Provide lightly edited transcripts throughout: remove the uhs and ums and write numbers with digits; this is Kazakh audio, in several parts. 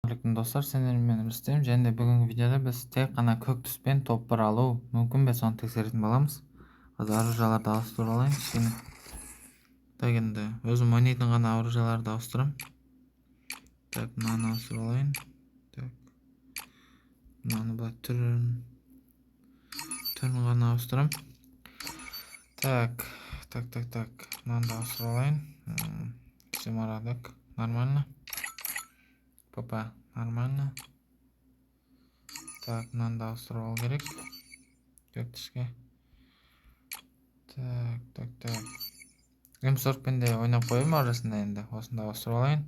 Assalamualaikum достар, сендермен мен Рүстем, және де бүгінгі видеода біз тек қана көк түспен топпар алу мүмкін бе соны тексеретін боламыз. Қазір оружияларды ауыстыра алайын кішкене. Так, енді өзім ойнайтын ғана оружияларды ауыстырамын. Так, мынаны ауыстыра алайын. Так, мынаны былай түрін ғана ауыстырамын. Так, мынаны да ауыстыра алайын. Семарадок, нормально. Папа, нормально. Так, мынаны да ауыстыра алу керек. Көк түске. Так. М40-пен де ойнап қойым арасында, енді осында ауыстыра алайын.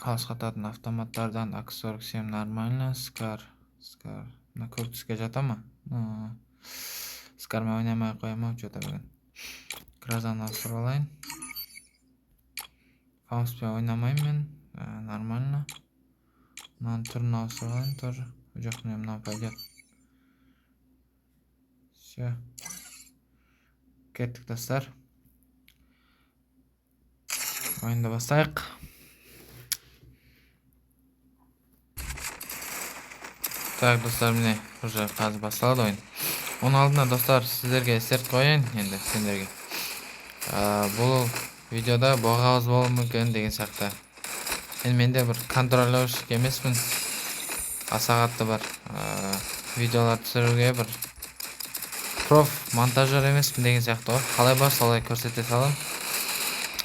Қалыс қататын автоматтардан АК-47 нормально. Скар. Мына көк түске жата ма? Скармен ойнамай қоям ау, что-то бүгін. Грозаны ауыстыра алайын. Фаумспен ойнамайым мен. Нормально. Мынаны түрін ауыстыра алайын тоже. Жоқ, мне мына пойдет. Все. Кеттік достар. Ойынды бастайық. Так, достар, міне уже қазір басталады ойын. Оның алдында достар, сіздерге ескертіп қояйын енді сендерге. Бұл видеода боғауыз болуы мүмкін деген сияқты. Енді менде бір контролёрщик емеспін. Аса қатты бар видеолар түсіруге бір проф монтажер емеспін деген сияқты ғой. Қалай бар солай көрсете салам.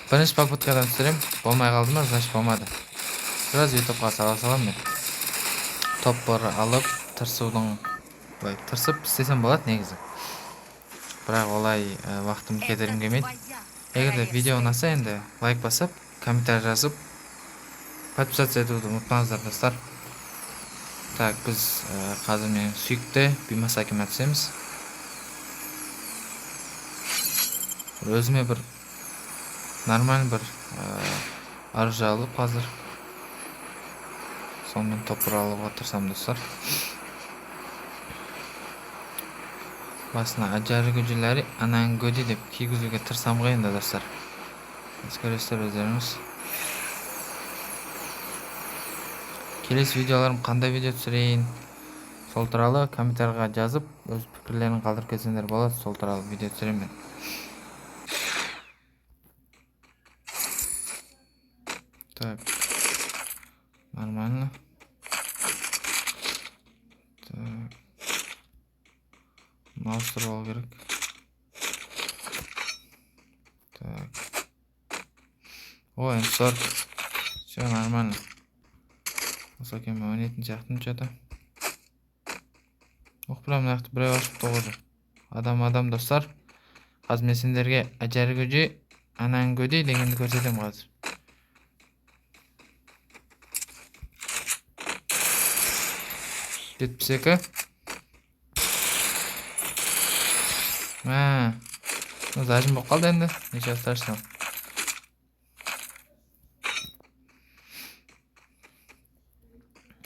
Бірінші попыткадан түсірем, болмай қалды ма, значит болмады. Біраз ютубқа сала салам мен. Топпар алып, тырсудың былай тырсып істесем болады негізі. Бірақ олай уақытым кетіргім келмейді. Егер де видео ұнаса, енді лайк басып, комментарий жазып, подписаться етуді ұмытпаңыздар достар. Так, біз қазір мен сүйікті Бимасакиме түсеміз. Өзіме бір нормальный бір оружие алып қазір сонымен топпар алуға тырысам достар. Басына ажары көжелері анан көди деп кигізуге тырысам ғой енді достар. Көресіздер өздеріңіз. Келесі видеоларым қандай видео түсірейін, сол туралы комментарийға жазып, өз пікірлерін қалдырып кетсеңдер болады, сол туралы видео түсіремін. Так, нормально. Так, ауыстырып алу керек. Так, ой, М40, все нормально. Осы кеме ойнайтын сияқтымын что-то. Прям нақты біреу ашып тұғызы. Адам достар. Қазір мен сендерге ажары көже, анан көде дегенді көрсетем қазір. Жетпісекі. Зажым болып қалды енді. Неше страшно.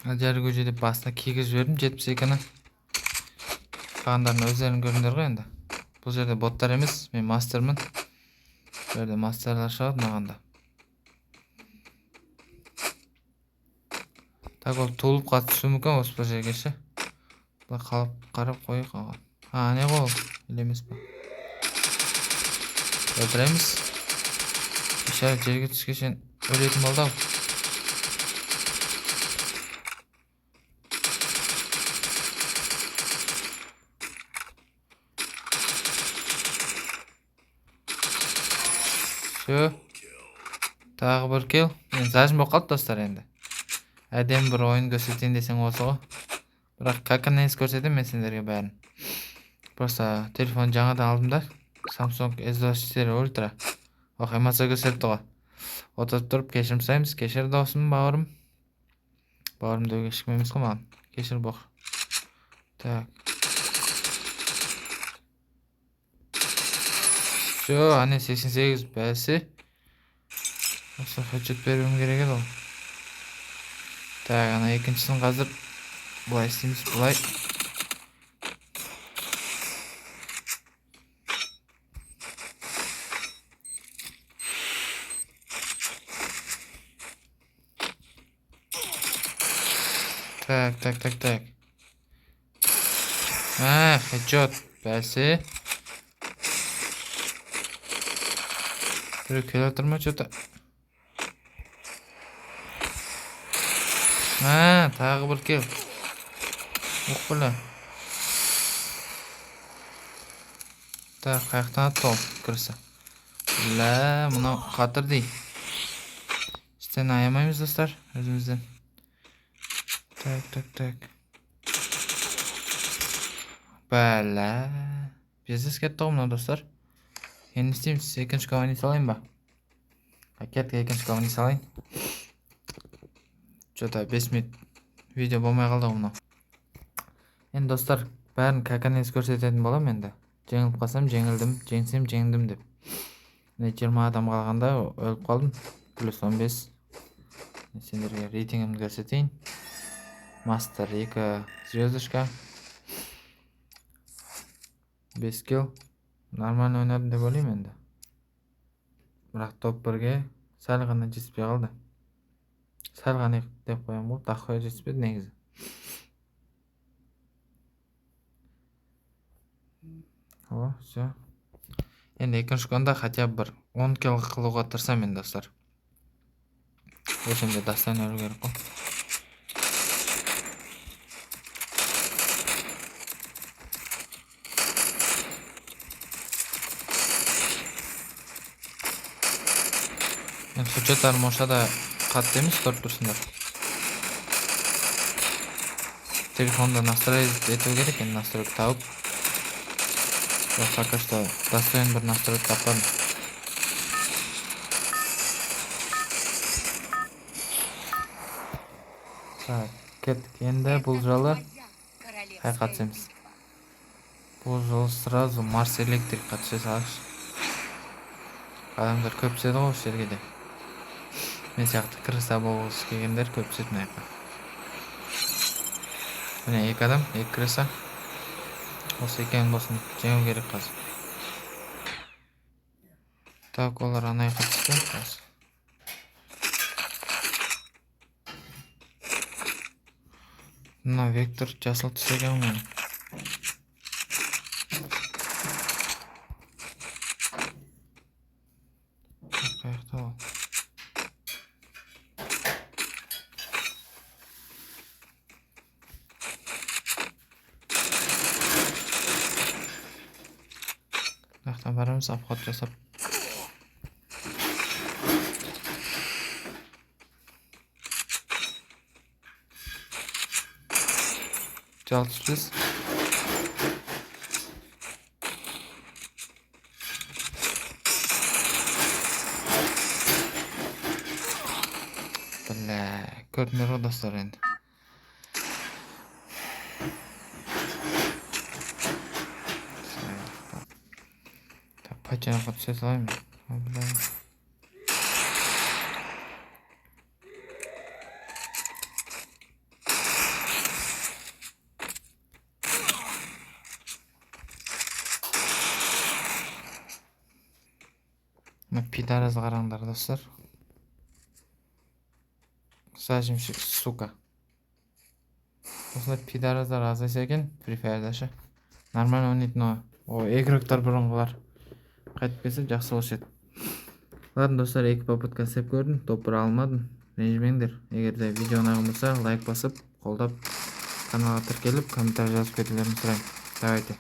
Ажары көже деп басына кигіз жібердім 72-ні. Қағандарын өздерін көріңдер ғой енді. Бұл жерде боттар емес, мен мастермін. Бұл жерде мастерлар шығады мағанда. Так, ол туылып қатысу мүмкін осы бір жерге ше. Бұл қалып қарап қойы қаған. Не ғой ол? Елемес па? Өлтіреміз. Ишарат жерге түскешен өлетін болды ау. Все. Тағы бір кел. Мен зажым болып қалды достар енді. Әдем бір ойын көрсетейін десең осы ғой. Бірақ каканайыз көрсетем мен сендерге бәрін. Просто телефон жаңадан алдым да. Samsung S24 Ultra. Емаса көрсетті ғой. Отырып тұрып кешірім сұраймыз. Кешір досым бауырым. Бауырым деуге ешкім емес қой маған. Кешір боқ. Так. Все, ане 88 бәсі. Осы хедшот беруім керек еді ол. Так, ана екіншісін қазір бұлай істейміз, бұлай. Так. Хеджот. Бәсе. Біреу келе отыр ма что-то? Тағы бір кел. Ух, бля. Так, қаяқтан атты ол кірісі. Бля, мынау қатыр дей. Іштен аямаймыз достар, өзімізден. Так. Бля. Бизнес кетті ғой мынау достар. Енді істейміз, екінші комани салайын ба? Кетті, екінші комани салайын. Что-то 5 минут видео болмай қалды ғой мынау. Енді достар, бәрін каканез көрсететін болам енді. Жеңіліп қалсам жеңілдім, жеңсем жеңдім деп. 20 адам қалғанда өліп қалдым. Плюс 15. Сендерге рейтингімді көрсетейін. Мастер 2 звездочка. 5 килл. Нормально ойнадым деп ойлаймын енді. Бірақ топ 1-ге сәл ғана жетіспей қалды. Сәл ғана деп қоям ғой, тақуя жетіспеді негізі. О, все. Енді екінші күнде хотя бір 10 килл қылуға тырысам енді достар. Осында дастан өру керек қой. Енді хұжаттарым ошада қатты емес, көріп тұрсыңдар. Телефонда настроить ету керек, енді настройка тауып. Пока что достойный бір настройка таппадым. Так, кеттік. Енді бұл жолы қай қатысамыз? Бұл жолы сразу Марс Электрик қатыса салайықшы. Адамдар көп түседі ғой осы жерге де. Мен сияқты крыса болғысы келгендер көп түседі мына жаққа. Міне 2 адам, 2 крыса. Осы екен болсын, жеңу керек қазір. Так, олар анай қатысты. Мына вектор жасыл түсеген мен. Қаяқта ол. Мынаяқтан барамыз, обход жасап. Жалшылыз. Бля, көрдіңдер ғой достар енді. Патчаны қатыса салайын. Бля. Пидарыз қараңдар достар. Сажимшік, сука. Осылай пидараздар азайса екен, Free Fire'дашы. Нормально ойнайтын о игроктар бұрынғылар. Қайтып келсе жақсы болушы еді. Ладно достар, 2 попытка істеп көрдім, топ 1 алмадым. Ренжімеңдер. Егер де видео ұнаған болса, лайк басып, қолдап, каналға тіркеліп, комментарий жазып кетулеріңізді сұраймын. Давайте.